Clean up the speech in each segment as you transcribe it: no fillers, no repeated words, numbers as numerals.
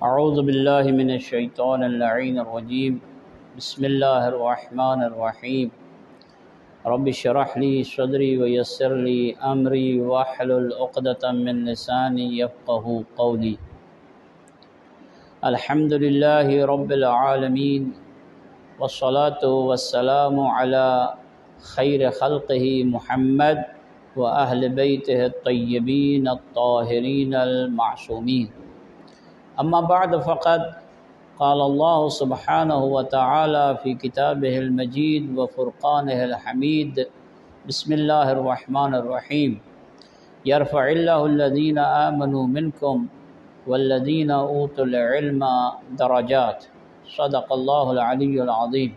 اعوذ باللہ من الشیطان اللعین الرجیم بسم اللہ الرحمن الرحیم رب اشرح لی صدری ویسر لی امری واحلل عقدۃ من لسانی یفقہوا قولی۔ الحمد للہ رب العالمین والصلاة والسلام علی خیر خلقہ محمد واہل بیتہ الطیبین الطاہرین المعصومین۔ اما بعد فقد قال اللہ سبحانہ وتعالی فی کتابہ المجید وفرقانہ الحمید۔ بسم اللہ الرحمن الرحیم۔ یرفع اللہ الذین آمنوا منکم والذین اوتوا العلم درجات۔ صدق اللہ العلی العظیم۔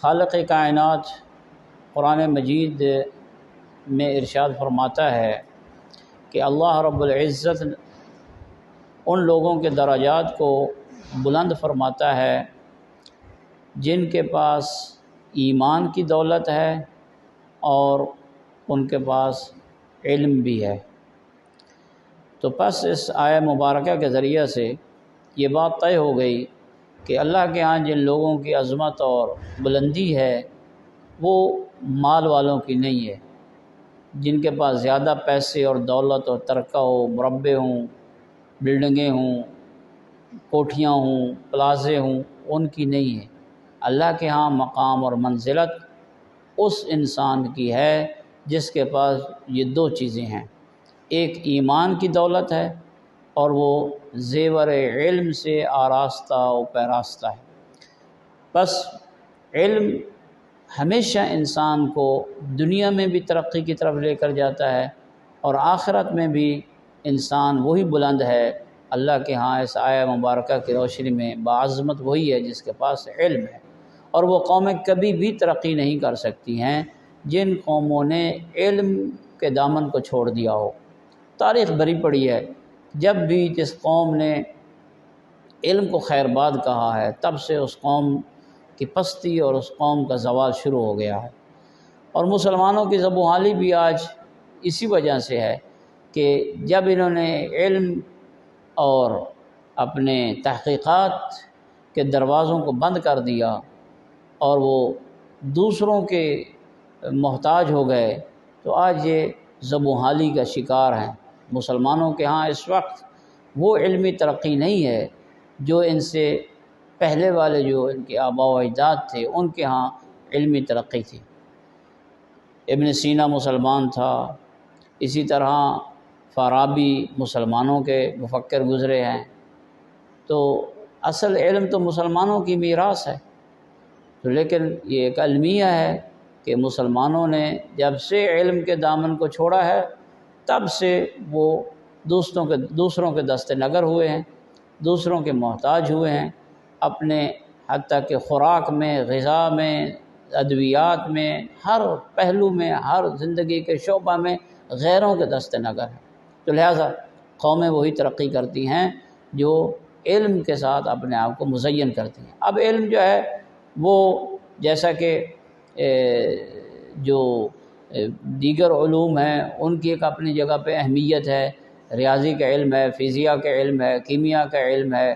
خالق کائنات قرآن مجید میں ارشاد فرماتا ہے کہ اللہ رب العزت ان لوگوں کے درجات کو بلند فرماتا ہے جن کے پاس ایمان کی دولت ہے اور ان کے پاس علم بھی ہے۔ تو پس اس آیہ مبارکہ کے ذریعے سے یہ بات طے ہو گئی کہ اللہ کے ہاں جن لوگوں کی عظمت اور بلندی ہے وہ مال والوں کی نہیں ہے، جن کے پاس زیادہ پیسے اور دولت اور ترکہ ہو، مربع ہوں، بلڈنگیں ہوں، کوٹھیاں ہوں، پلازے ہوں، ان کی نہیں ہے۔ اللہ کے ہاں مقام اور منزلت اس انسان کی ہے جس کے پاس یہ دو چیزیں ہیں، ایک ایمان کی دولت ہے اور وہ زیور علم سے آراستہ و پیراستہ ہے۔ بس علم ہمیشہ انسان کو دنیا میں بھی ترقی کی طرف لے کر جاتا ہے اور آخرت میں بھی انسان وہی بلند ہے۔ اللہ کے ہاں اس آیہ مبارکہ کی روشنی میں باعظمت وہی ہے جس کے پاس علم ہے، اور وہ قومیں کبھی بھی ترقی نہیں کر سکتی ہیں جن قوموں نے علم کے دامن کو چھوڑ دیا ہو۔ تاریخ بھری پڑی ہے، جب بھی جس قوم نے علم کو خیر باد کہا ہے تب سے اس قوم کی پستی اور اس قوم کا زوال شروع ہو گیا ہے۔ اور مسلمانوں کی زبوں حالی بھی آج اسی وجہ سے ہے کہ جب انہوں نے علم اور اپنے تحقیقات کے دروازوں کو بند کر دیا اور وہ دوسروں کے محتاج ہو گئے تو آج یہ زبوں حالی کا شکار ہیں۔ مسلمانوں کے ہاں اس وقت وہ علمی ترقی نہیں ہے جو ان سے پہلے والے جو ان کے آباء و اجداد تھے ان کے ہاں علمی ترقی تھی۔ ابن سینا مسلمان تھا، اسی طرح فارابی مسلمانوں کے مفکر گزرے ہیں، تو اصل علم تو مسلمانوں کی میراث ہے۔ تو لیکن یہ ایک المیہ ہے کہ مسلمانوں نے جب سے علم کے دامن کو چھوڑا ہے تب سے وہ دوسروں کے دست نگر ہوئے ہیں، دوسروں کے محتاج ہوئے ہیں، اپنے حتیٰ کہ خوراک میں، غذا میں، ادویات میں، ہر پہلو میں، ہر زندگی کے شعبہ میں غیروں کے دست نگر ہیں۔ تو لہٰذا قومیں وہی ترقی کرتی ہیں جو علم کے ساتھ اپنے آپ کو مزین کرتی ہیں۔ اب علم جو ہے وہ جیسا کہ جو دیگر علوم ہیں ان کی ایک اپنی جگہ پہ اہمیت ہے، ریاضی کا علم ہے، فزیاء کا علم ہے، کیمیا کا علم ہے،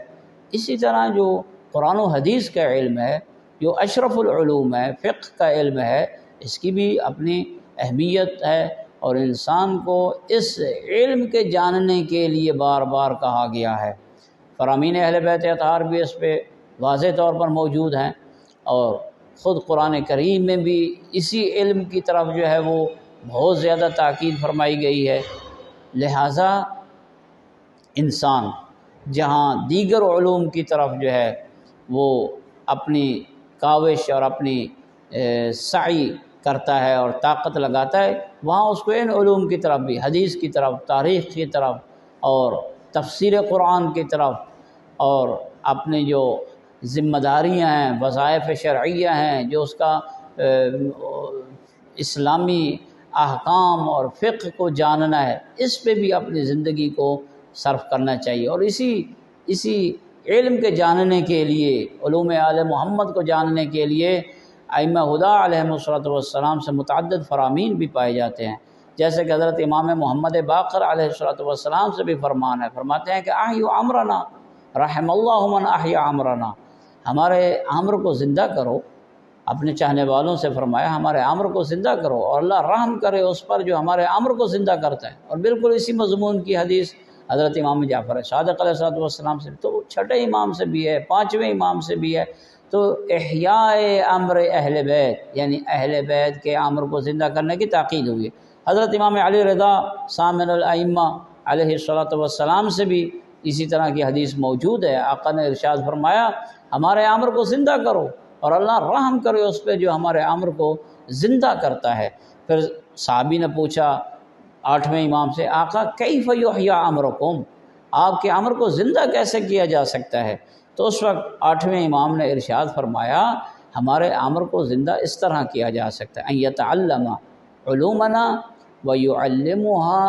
اسی طرح جو قرآن و حدیث کا علم ہے، جو اشرف العلوم ہے، فقہ کا علم ہے، اس کی بھی اپنی اہمیت ہے، اور انسان کو اس علم کے جاننے کے لیے بار بار کہا گیا ہے۔ فرامین اہل بیت اطہار بھی اس پہ واضح طور پر موجود ہیں، اور خود قرآن کریم میں بھی اسی علم کی طرف جو ہے وہ بہت زیادہ تاکید فرمائی گئی ہے۔ لہٰذا انسان جہاں دیگر علوم کی طرف جو ہے وہ اپنی کاوش اور اپنی سعی کرتا ہے اور طاقت لگاتا ہے، وہاں اس کو ان علوم کی طرف بھی، حدیث کی طرف، تاریخ کی طرف اور تفسیر قرآن کی طرف اور اپنے جو ذمہ داریاں ہیں، وظائف شرعیہ ہیں، جو اس کا اسلامی احکام اور فقہ کو جاننا ہے، اس پہ بھی اپنی زندگی کو صرف کرنا چاہیے۔ اور اسی علم کے جاننے کے لیے، علوم آل محمد کو جاننے کے لیے ائمہ ہدیٰ علیہم السلام سے متعدد فرامین بھی پائے جاتے ہیں، جیسے کہ حضرت امام محمد باقر علیہ السلام سے بھی فرمان ہے، فرماتے ہیں کہ احیوا امرنا، رحم اللہ من احیا عمرنا، ہمارے عمر کو زندہ کرو، اپنے چاہنے والوں سے فرمایا ہمارے عمر کو زندہ کرو، اور اللہ رحم کرے اس پر جو ہمارے عمر کو زندہ کرتا ہے۔ اور بالکل اسی مضمون کی حدیث حضرت امام جعفر صادق علیہ السلام سے، تو چھٹے امام سے بھی ہے، پانچویں امام سے بھی ہے۔ تو احیاء امر اہل بیت، یعنی اہل بیت کے عمر کو زندہ کرنے کی تاکید ہوئی ہے۔ حضرت امام علی رضا ثامن الائمہ علیہ السلام سے بھی اسی طرح کی حدیث موجود ہے۔ آقا نے ارشاد فرمایا ہمارے عمر کو زندہ کرو، اور اللہ رحم کرے اس پہ جو ہمارے عمر کو زندہ کرتا ہے۔ پھر صحابی نے پوچھا آٹھویں امام سے، آقا کیف یحیی عمرکم، آپ کے عمر کو زندہ کیسے کیا جا سکتا ہے؟ تو اس وقت آٹھویں امام نے ارشاد فرمایا ہمارے عمر کو زندہ اس طرح کیا جا سکتا ہے، ان یتعلم علومنا ویعلمها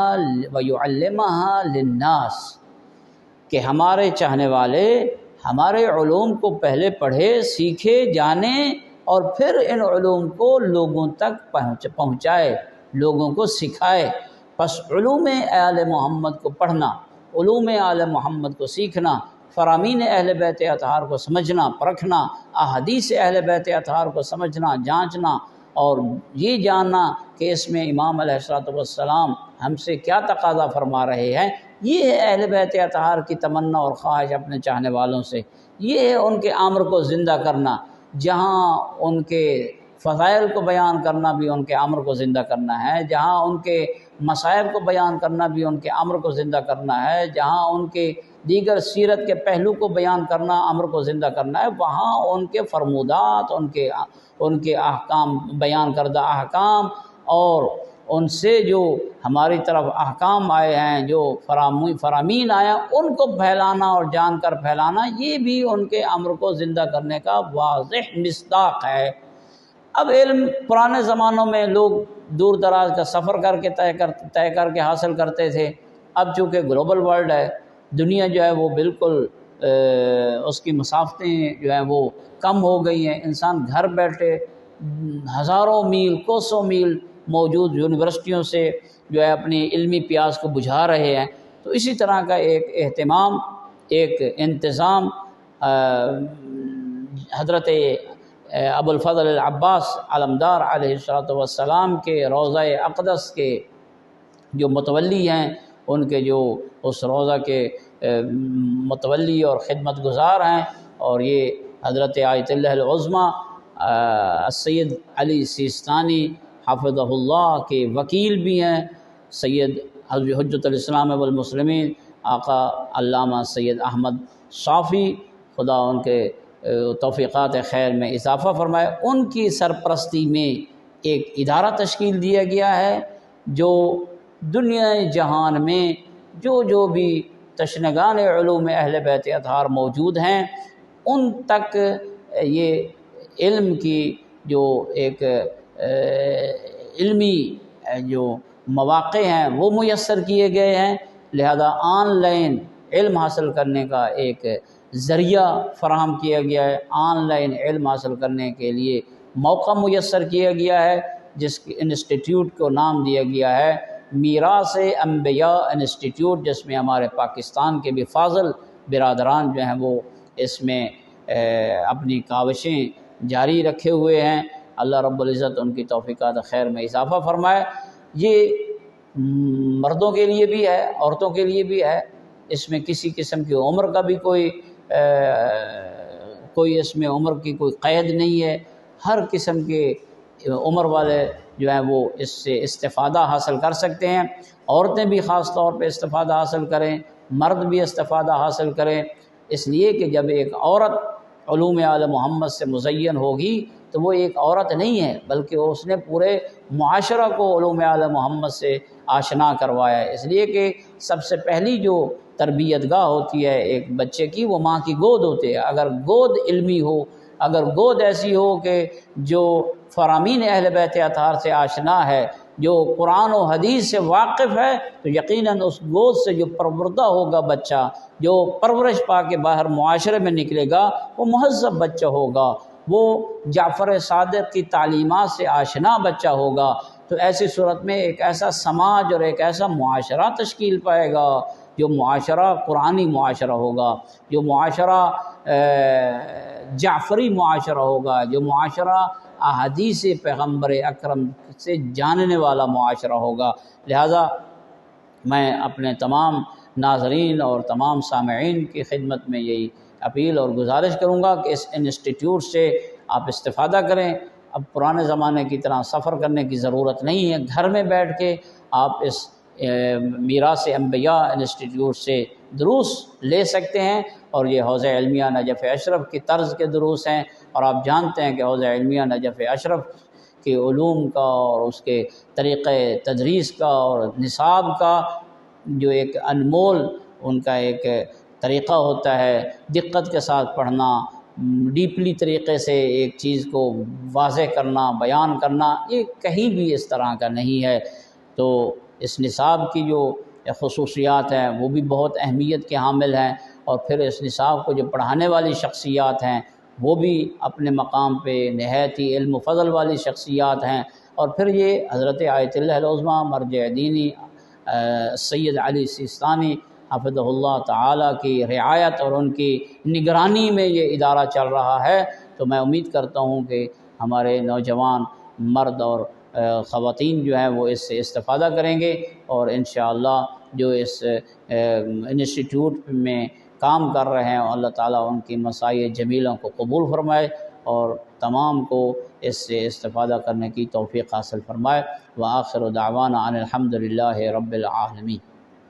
للناس، کہ ہمارے چاہنے والے ہمارے علوم کو پہلے پڑھے، سیکھے، جانے، اور پھر ان علوم کو لوگوں تک پہنچائے، لوگوں کو سکھائے۔ پس علوم آل محمد کو پڑھنا، علوم آل محمد کو سیکھنا، فرامین اہل بیت اطہار کو سمجھنا، پرکھنا، احادیث اہل بیت اطہار کو سمجھنا، جانچنا، اور یہ جاننا کہ اس میں امام علیہ السلام ہم سے کیا تقاضا فرما رہے ہیں، یہ ہے اہل بیت اطہار کی تمنا اور خواہش اپنے چاہنے والوں سے۔ یہ ہے ان کے عمر کو زندہ کرنا، جہاں ان کے فضائل کو بیان کرنا بھی ان کے عمر کو زندہ کرنا ہے، جہاں ان کے مصائب کو بیان کرنا بھی ان کے عمر کو زندہ کرنا ہے، جہاں ان کے دیگر سیرت کے پہلو کو بیان کرنا عمر کو زندہ کرنا ہے، وہاں ان کے فرمودات، ان کے احکام، بیان کردہ احکام، اور ان سے جو ہماری طرف احکام آئے ہیں، جو فرامین آیا، ان کو پھیلانا اور جان کر پھیلانا، یہ بھی ان کے عمر کو زندہ کرنے کا واضح مصداق ہے۔ اب علم پرانے زمانوں میں لوگ دور دراز کا سفر کر کے طے کر کے حاصل کرتے تھے۔ اب چونکہ گلوبل ورلڈ ہے، دنیا جو ہے وہ بالکل اس کی مسافتیں جو ہیں وہ کم ہو گئی ہیں، انسان گھر بیٹھے ہزاروں میل، کوسوں میل موجود یونیورسٹیوں سے جو ہے اپنی علمی پیاس کو بجھا رہے ہیں۔ تو اسی طرح کا ایک اہتمام، ایک انتظام حضرت ابو الفضل العباس علمدار علیہ السلام کے روضہ اقدس کے جو متولی ہیں، ان کے جو اس روضہ کے متولی اور خدمت گزار ہیں، اور یہ حضرت آیت اللہ العظمی السید علی سیستانی حفظہ اللہ کے وکیل بھی ہیں، سید حجت الاسلام والمسلمین آقا علامہ سید احمد صافی، خدا ان کے توفیقات خیر میں اضافہ فرمائے، ان کی سرپرستی میں ایک ادارہ تشکیل دیا گیا ہے جو دنیا جہان میں جو بھی تشنگان علوم اہل بیت اطہار موجود ہیں، ان تک یہ علم کی جو ایک علمی جو مواقع ہیں وہ میسر کیے گئے ہیں، لہذا آن لائن علم حاصل کرنے کا ایک ذریعہ فراہم کیا گیا ہے، آن لائن علم حاصل کرنے کے لیے موقع میسر کیا گیا ہے، جس انسٹیٹیوٹ کو نام دیا گیا ہے میراث انبیاء انسٹیٹیوٹ، جس میں ہمارے پاکستان کے بھی فاضل برادران جو ہیں وہ اس میں اپنی کاوشیں جاری رکھے ہوئے ہیں۔ اللہ رب العزت ان کی توفیقات خیر میں اضافہ فرمائے۔ یہ مردوں کے لیے بھی ہے، عورتوں کے لیے بھی ہے، اس میں کسی قسم کی عمر کا بھی کوئی اس میں عمر کی کوئی قید نہیں ہے، ہر قسم کے عمر والے جو ہیں وہ اس سے استفادہ حاصل کر سکتے ہیں۔ عورتیں بھی خاص طور پہ استفادہ حاصل کریں، مرد بھی استفادہ حاصل کریں، اس لیے کہ جب ایک عورت علوم آل محمد سے مزین ہوگی تو وہ ایک عورت نہیں ہے، بلکہ اس نے پورے معاشرہ کو علوم آل محمد سے آشنا کروایا ہے۔ اس لیے کہ سب سے پہلی جو تربیت گاہ ہوتی ہے ایک بچے کی، وہ ماں کی گود ہوتی ہے۔ اگر گود علمی ہو، اگر گود ایسی ہو کہ جو فرامین اہل بیت اطہار سے آشنا ہے، جو قرآن و حدیث سے واقف ہے، تو یقیناً اس گود سے جو پروردہ ہوگا بچہ، جو پرورش پا کے باہر معاشرے میں نکلے گا، وہ مہذب بچہ ہوگا، وہ جعفر صادق کی تعلیمات سے آشنا بچہ ہوگا۔ تو ایسی صورت میں ایک ایسا سماج اور ایک ایسا معاشرہ تشکیل پائے گا جو معاشرہ قرآنی معاشرہ ہوگا، جو معاشرہ جعفری معاشرہ ہوگا، جو معاشرہ احادیث پیغمبر اکرم سے جاننے والا معاشرہ ہوگا۔ لہٰذا میں اپنے تمام ناظرین اور تمام سامعین کی خدمت میں یہی اپیل اور گزارش کروں گا کہ اس انسٹیٹیوٹ سے آپ استفادہ کریں۔ اب پرانے زمانے کی طرح سفر کرنے کی ضرورت نہیں ہے، گھر میں بیٹھ کے آپ اس میراث انبیاء انسٹیٹیوٹ سے دروس لے سکتے ہیں، اور یہ حوزہ علمیہ نجف اشرف کی طرز کے دروس ہیں، اور آپ جانتے ہیں کہ حوزہ علمیہ نجف اشرف کے علوم کا اور اس کے طریقہ تدریس کا اور نصاب کا جو ایک انمول ان کا ایک طریقہ ہوتا ہے، دقت کے ساتھ پڑھنا، ڈیپلی طریقے سے ایک چیز کو واضح کرنا، بیان کرنا، یہ کہیں بھی اس طرح کا نہیں ہے۔ تو اس نصاب کی جو خصوصیات ہیں وہ بھی بہت اہمیت کے حامل ہیں، اور پھر اس نصاب کو جو پڑھانے والی شخصیات ہیں وہ بھی اپنے مقام پہ نہایت ہی علم و فضل والی شخصیات ہیں، اور پھر یہ حضرت آیت اللہ العظمیٰ مرجع دینی سید علی سیستانی حفظہ اللہ تعالیٰ کی رعایت اور ان کی نگرانی میں یہ ادارہ چل رہا ہے۔ تو میں امید کرتا ہوں کہ ہمارے نوجوان مرد اور خواتین جو ہیں وہ اس سے استفادہ کریں گے، اور انشاءاللہ جو اس انسٹیٹیوٹ میں کام کر رہے ہیں اللہ تعالیٰ ان کی مساعی جمیلوں کو قبول فرمائے، اور تمام کو اس سے استفادہ کرنے کی توفیق حاصل فرمائے۔ وآخر دعوانا ان الحمد للہ رب العالمین۔